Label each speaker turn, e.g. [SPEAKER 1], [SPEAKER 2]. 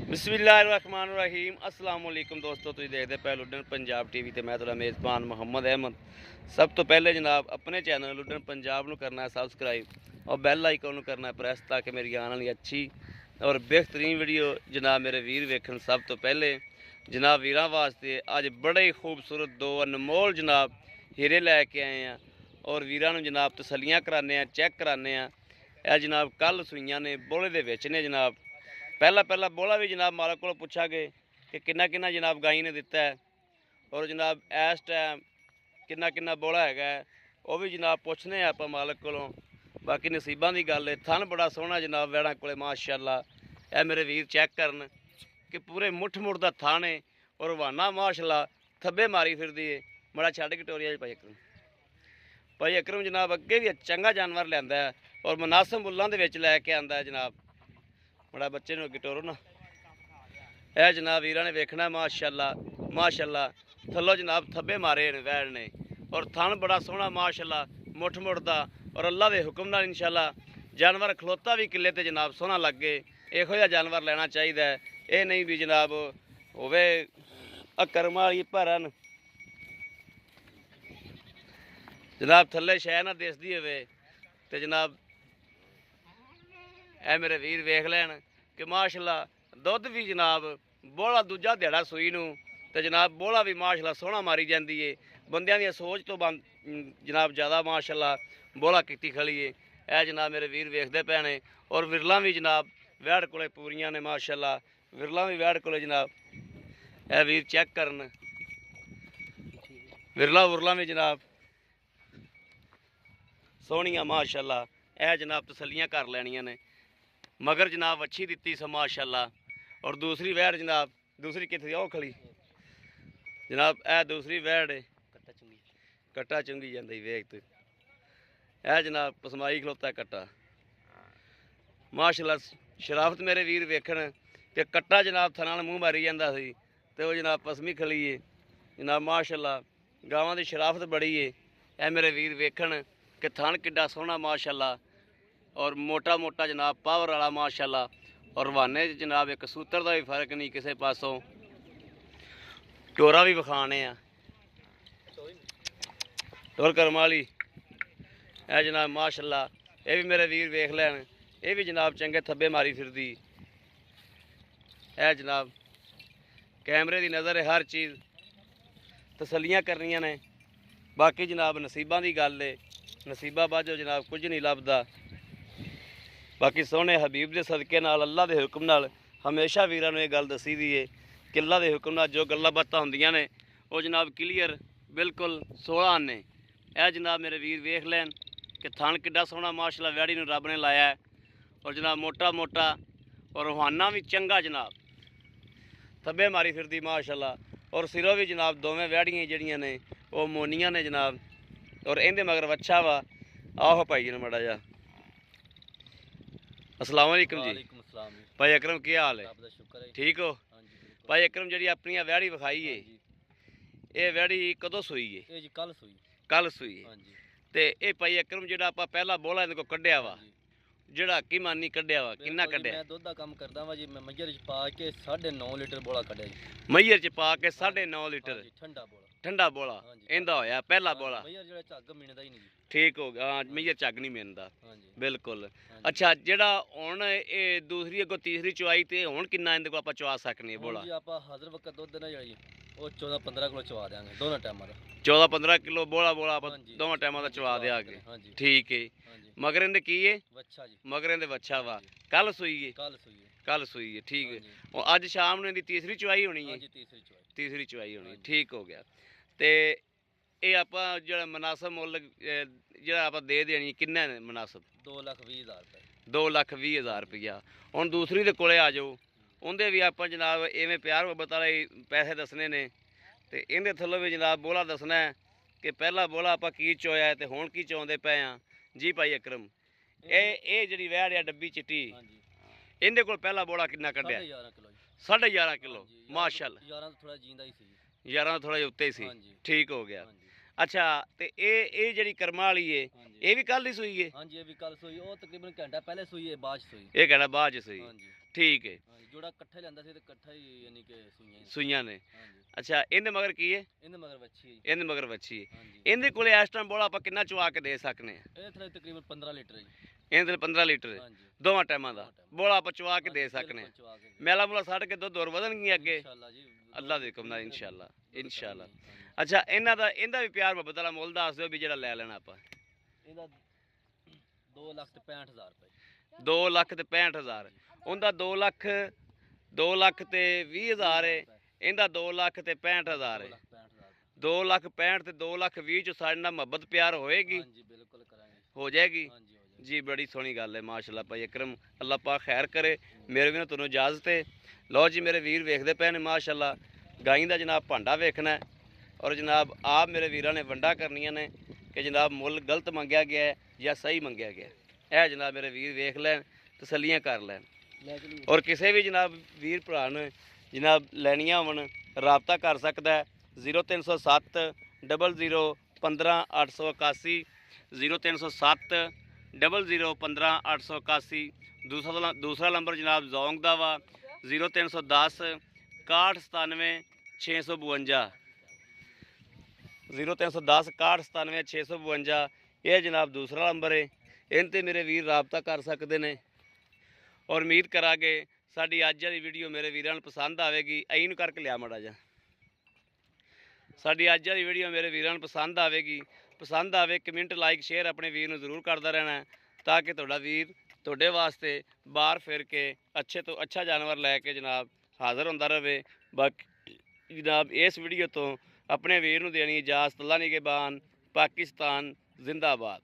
[SPEAKER 1] बिस्मिल्लाहिर्रहमानिर्रहीम अस्सलाम वालेकुम दोस्तों, तुम देखते पे लुडन पंजाब टीवी ते मैं तुहाडा मेज़बान मोहम्मद अहमद। सब तो पहले जनाब अपने चैनल लुडन पंजाब नूं करना है सबसक्राइब और बैल आइकन नूं करना है प्रेस, ताकि मेरी आने वाली अच्छी और बेहतरीन वीडियो जनाब मेरे वीर वेखन। सब तो पहले जनाब वीरां वास्ते अज बड़े ही खूबसूरत दो अनमोल जनाब हीरे लैके आए हैं और वीरां नूं जनाब तसल्लियां कराने हैं, चैक कराने हैं। यह जनाब कल सूइयां ने बोले दे विच ने जनाब। पहला बोला भी जनाब मालक को पूछा कि किन्ना किन्ना जनाब गाई ने दिता है और जनाब इस टाइम किन्ना किन्ना बोला है वह भी जनाब पुछने आप मालक को। बाकी नसीबों की गल है। थन बड़ा सोहना जनाब वैड़ा को माशाअल्लाह। यह मेरे वीर चैक करन कि पूरे मुठ मुठ का थन है और वाना माशाअल्लाह थब्बे मारी फिरदी है। बड़ा छड़ कटोरिया भाई अकरम जनाब अगे भी चंगा जानवर लिया है और मुनासिब मुल्लां दे विच लैके आंदा है जनाब। बड़ा बच्चे अगे टोरो ना। यह जनाब वीर ने वेखना माशाअल्लाह माशाअल्लाह। थल्लों जनाब थब्बे मारे वैड़ ने और थन बड़ा सोहना माशाअल्लाह मुठ मुठ का और अल्लाह के हुक्म नाल इंशाअल्लाह जानवर खलोता भी किले ते जनाब सोहना लगे। इहो जिहा जानवर लेना चाहिए। ये नहीं भी जनाब होवे अकरम वाली भरन जनाब थल्ले शह ना दिसदी होवे ते जनाब ए मेरे वीर वेख लैन कि माशाअल्लाह दुध भी जनाब बोला दूजा दिहाड़ा सूई नूं ते जनाब बोला भी माशाअल्लाह सोहना मारी जाती है। बंदियां दी सोच तो बंद जनाब ज़्यादा माशाअल्लाह बोला की खड़ी है। यह जनाब मेरे वीर वेखते पे ने और विरला भी जनाब वैड़ कोले पूरियां ने माशाअल्लाह। विरला भी वैड़ कोले जनाब यह वीर चैक करन विरला उरला भी जनाब सोहनियां माशाअल्लाह। यह जनाब तसल्लियां कर लैनियां ने। मगर जनाब अच्छी दिती सो माशाअल्लाह। और दूसरी वैड़ जनाब दूसरी कितनी ओ खड़ी जनाब ए दूसरी वैड़ है कट्टा चुंगी जाती वेख तू। यह जनाब पसमाई खलोता कट्टा माशाअल्लाह। शराफत मेरे वीर वेखन कि कट्टा जनाब थना मूँह मारी जाता सी ते वो जनाब पसमी खली है जनाब माशाअल्लाह। गावां की शराफत बड़ी है। यह मेरे वीर वेखन कि थन किड्डा सोहना माशाअल्लाह और मोटा मोटा जनाब पावर वाला माशाअल्लाह। और वाने जनाब एक सूत्र का भी फर्क नहीं किसी पासों। टोरा भी विखाने टोर करम वाली है जनाब माशाअल्लाह। ये भी मेरे वीर वेख लैन ये भी जनाब चंगे थब्बे मारी फिरदी है जनाब। कैमरे की नज़र है हर चीज़ तसल्लियां करनियां ने। बाकी जनाब नसीबों की गल है। नसीबा बाजो जनाब कुछ नहीं लभदा। बाकी सोहने हबीब के सदके नाल अल्लाह के हुक्म नाल हमेशा वीरां नूं ये गल दसी दी है कि अल्लाह के हुक्म नाल जो गल्लां बातां होंदियां ने वो जनाब क्लीयर बिल्कुल 16 आने। यह जनाब मेरे वीर वेख लैन कि थन किड्डा सोहना माशाअल्लाह वैड़ी नूं रब ने लाया है और जनाब मोटा मोटा और रूहाना भी चंगा जनाब थब्बे मारी फिरदी माशाअल्लाह। और सिरों भी जनाब दोवें वैड़ियां जिहड़ियां ने वो मोनियां ने जनाब। और इहदे मगर वच्छा वा आओ भाई जी माड़ा जा। अस्सलाम वालेकुम जी। भाई अकरम की हाल है? ठीक हो भाई अकरम? जी अपनी वैड़ी विखाई है ये वैड़ी कदों सूई है? कल सूई है ते ये भाई अकरम जो आप पहला बोला इन्हें को कढ़िया वा जड़ा की मानी कढ़िया वा किन्ना कढ़िया?
[SPEAKER 2] मैं दुध दा काम करदा वा जी। मैं मईयर च पा के 9.5 लीटर बोला कढ़िया जी।
[SPEAKER 1] मईयर च पा के 9.5 लीटर
[SPEAKER 2] ठंडा बोला
[SPEAKER 1] ठंडा बोला इंदा होया पहला बोला।
[SPEAKER 2] मईयर जेड़ा झग मिलदा ही नहीं जी।
[SPEAKER 1] ठीक हो गया। हाँ मईयर झग नहीं मिलदा बिल्कुल। अच्छा जेड़ा हुण ये दूसरी अगों तीसरी चवाई ते हुण किन्ना इहदे को आप चवा सकने बोला?
[SPEAKER 2] जी आप हज़र वक्त दुध ना जी वो 14-15 किलो चवा देंगे दोनों टाइमां दा।
[SPEAKER 1] 14-15 किलो बोला बोला आप दोवां टाइमां दा चवा देंगे। ठीक है। मगर इहदे की है?
[SPEAKER 2] वच्छा जी।
[SPEAKER 1] मगर इहदे वच्छा वा कल सूई है? कल सूई है ठीक है। और अज शाम नूं इहदी तीसरी चवाई होनी है? तीसरी चवाई होनी ठीक हो गया। तो ये आप जो मुनासिब मुल जो आप दे देनी किन्ने मुनासिब?
[SPEAKER 2] 2,20,000 रुपये।
[SPEAKER 1] 2,20,000 रुपया। हुण दूसरी दे कोले आ जाओ उनके भी आप जनाब इवें प्यार मुहब्बत वाले पैसे दसने ने तो इहदे थल्लों भी जनाब बोला दसना है कि पहला बोला आप की चोया है तो हुण की चाहुंदे पे हाँ जी भाई अकरम? ये जी वैड़ है डब्बी चिट्टी इहदे कोल पहला बोला किन्ना कढ़िया? 11.5 किलो माशाअल्लाह। 11 थोड़ा जिहा उत्ते सी ठीक हो गया। अच्छा तो ये जी कर्मा वाली है ये भी कल ही सूई है?
[SPEAKER 2] हाँ जी ये भी कल सूई। वो तकरीबन घंटा पहले सूई है बाद सूई।
[SPEAKER 1] ये कहना बाद सूई ਠੀਕ ਹੈ।
[SPEAKER 2] ਹਾਂਜੀ ਜੋੜਾ ਇਕੱਠਾ ਲੈਂਦਾ ਸੀ ਤੇ ਇਕੱਠਾ ਹੀ ਯਾਨੀ ਕਿ ਸੂਈਆਂ ਹੀ।
[SPEAKER 1] ਸੂਈਆਂ ਨੇ।
[SPEAKER 2] ਹਾਂਜੀ
[SPEAKER 1] ਅੱਛਾ ਇਹਦੇ ਮਗਰ ਕੀ ਹੈ?
[SPEAKER 2] ਇਹਦੇ ਮਗਰ ਵੱਛੀ ਹੈ ਜੀ।
[SPEAKER 1] ਇਹਦੇ ਮਗਰ ਵੱਛੀ ਹੈ।
[SPEAKER 2] ਹਾਂਜੀ
[SPEAKER 1] ਇਹਦੇ ਕੋਲੇ ਇਸ ਟਾਈਮ ਬੋਲਾ ਆਪਾਂ ਕਿੰਨਾ ਚਵਾ ਕੇ ਦੇ ਸਕਨੇ ਆ?
[SPEAKER 2] ਇਹ ਥਲੇ ਤਕਰੀਬਨ 15 ਲੀਟਰ ਹੈ ਜੀ।
[SPEAKER 1] ਇਹਦੇ ਲਈ 15 ਲੀਟਰ ਹੈ,
[SPEAKER 2] ਹਾਂਜੀ
[SPEAKER 1] ਦੋਵਾਂ ਟਾਈਮਾਂ ਦਾ ਬੋਲਾ ਆਪਾਂ ਚਵਾ ਕੇ ਦੇ ਸਕਨੇ ਆ।
[SPEAKER 2] ਚਵਾ ਕੇ
[SPEAKER 1] ਮੈਲਾ ਮੂਲਾ ਛੱਡ ਕੇ ਦੁੱਧ ਹੋਰ ਵਧਣਗੀਆਂ ਅੱਗੇ
[SPEAKER 2] ਇਨਸ਼ਾਅੱਲਾ ਜੀ।
[SPEAKER 1] ਅੱਲਾ ਦੇ ਹੁਕਮ ਨਾਲ ਇਨਸ਼ਾਅੱਲਾ ਇਨਸ਼ਾਅੱਲਾ।
[SPEAKER 2] ਹਾਂਜੀ।
[SPEAKER 1] ਅੱਛਾ ਇਹਦਾ ਵੀ ਪਿਆਰ ਮੁਹੱਬਤ ਵਾਲਾ ਮੁੱਲ ਦੱਸ ਦਿਓ ਵੀ ਜਿਹੜਾ ਲੈ ਲੈਣਾ ਆਪਾਂ।
[SPEAKER 2] ਇਹਦਾ 2,65,000 ਰੁਪਏ।
[SPEAKER 1] 2 ਲੱਖ ਤੇ 65,000 ਉਹਦਾ 2 ਲੱਖ 20,000 ਹੈ। ਇਹਦਾ 2 ਲੱਖ ਤੇ 65,000 ਹੈ।
[SPEAKER 2] 2,65,000
[SPEAKER 1] 2 ਲੱਖ 65 ਤੇ 2 ਲੱਖ 20 ਚ ਸਾਡੇ ਨਾਲ ਮੁਹੱਬਤ ਪਿਆਰ ਹੋਏਗੀ?
[SPEAKER 2] ਹਾਂਜੀ ਬਿਲਕੁਲ ਕਰਾਂਗੇ।
[SPEAKER 1] ਹੋ ਜਾਏਗੀ
[SPEAKER 2] ਹਾਂਜੀ ਹੋ ਜਾਏਗੀ
[SPEAKER 1] ਜੀ। ਬੜੀ ਸੋਹਣੀ ਗੱਲ ਹੈ ਮਾਸ਼ਾਅੱਲਾ ਭਾਈ ਅਕਰਮ, ਅੱਲਾਹ ਪਾਕ ਖੈਰ ਕਰੇ। ਮੇਰੇ ਵੀ ਨਾ ਤੁਹਾਨੂੰ ਇਜਾਜ਼ਤ ਹੈ। ਲਓ ਜੀ ਮੇਰੇ ਵੀਰ ਵੇਖਦੇ ਪਏ ਨੇ ਮਾਸ਼ਾਅੱਲਾ ਗਾਈ ਦਾ ਜਨਾਬ ਭਾਂਡਾ ਵੇਖਣਾ ਹੈ ਔਰ ਜਨਾਬ ਆਪ ਮੇਰੇ ਵੀਰਾਂ ਨੇ ਵੰਡਾ ਕਰਨੀਆਂ ਨੇ ਕਿ ਜਨਾਬ ਮੁੱਲ ਗਲਤ ਮੰਗਿਆ ਗਿਆ ਹੈ ਜਾਂ ਸਹੀ ਮੰਗਿਆ ਗਿਆ ਹੈ। ਇਹ ਜਨਾਬ ਮੇਰੇ ਵੀਰ ਵੇਖ ਲੈਣ, ਤਸੱਲੀਆਂ ਕਰ ਲੈਣ।
[SPEAKER 2] ਲੈ ਚਲੋ।
[SPEAKER 1] ਔਰ ਕਿਸੇ ਵੀ ਜਨਾਬ ਵੀਰ ਭਰਾ ਨੇ ਜਨਾਬ ਲੈਣੀਆਂ ਹੋਣ ਰਾਬਤਾ ਕਰ ਸਕਦਾ ਹੈ 0307 00 15 881 0307 00 15 881। ਦੂਸਰਾ ਨੰਬਰ ਜਨਾਬ ਜ਼ੌਂਗ ਦਾ ਵਾ 0310 6197 652 0310 6197 652। ਇਹ ਜਨਾਬ ਦੂਸਰਾ ਨੰਬਰ ਹੈ। ਇਹਨਾਂ 'ਤੇ ਮੇਰੇ ਵੀਰ ਰਾਬਤਾ ਕਰ ਸਕਦੇ ਨੇ ਔਰ ਉਮੀਦ ਕਰਾਂਗੇ ਸਾਡੀ ਅੱਜ ਵਾਲੀ ਵੀਡੀਓ ਮੇਰੇ ਵੀਰਾਂ ਨੂੰ ਪਸੰਦ ਆਵੇਗੀ। ਐਂ ਨੂੰ ਕਰਕੇ ਲਿਆ ਮਾੜਾ ਜਾ। ਸਾਡੀ ਅੱਜ ਵਾਲੀ ਵੀਡੀਓ ਮੇਰੇ ਵੀਰਾਂ ਨੂੰ ਪਸੰਦ ਆਵੇਗੀ। ਪਸੰਦ ਆਵੇ ਕਮੈਂਟ ਲਾਈਕ ਸ਼ੇਅਰ ਆਪਣੇ ਵੀਰ ਨੂੰ ਜ਼ਰੂਰ ਕਰਦਾ ਰਹਿਣਾ ਤਾਂ ਕਿ ਤੁਹਾਡਾ ਵੀਰ ਤੁਹਾਡੇ ਵਾਸਤੇ ਬਾਹਰ ਫਿਰ ਕੇ ਅੱਛੇ ਤੋਂ ਅੱਛਾ ਜਾਨਵਰ ਲੈ ਕੇ ਜਨਾਬ ਹਾਜ਼ਰ ਹੁੰਦਾ ਰਹੇ। ਬਾਕੀ ਜਨਾਬ ਇਸ ਵੀਡੀਓ ਤੋਂ ਆਪਣੇ ਵੀਰ ਨੂੰ ਦੇਣੀ ਇਜਾਜ਼ਤ। ਅੱਲਾ ਨਿਗਹਿਬਾਨ। ਪਾਕਿਸਤਾਨ ਜ਼ਿੰਦਾਬਾਦ।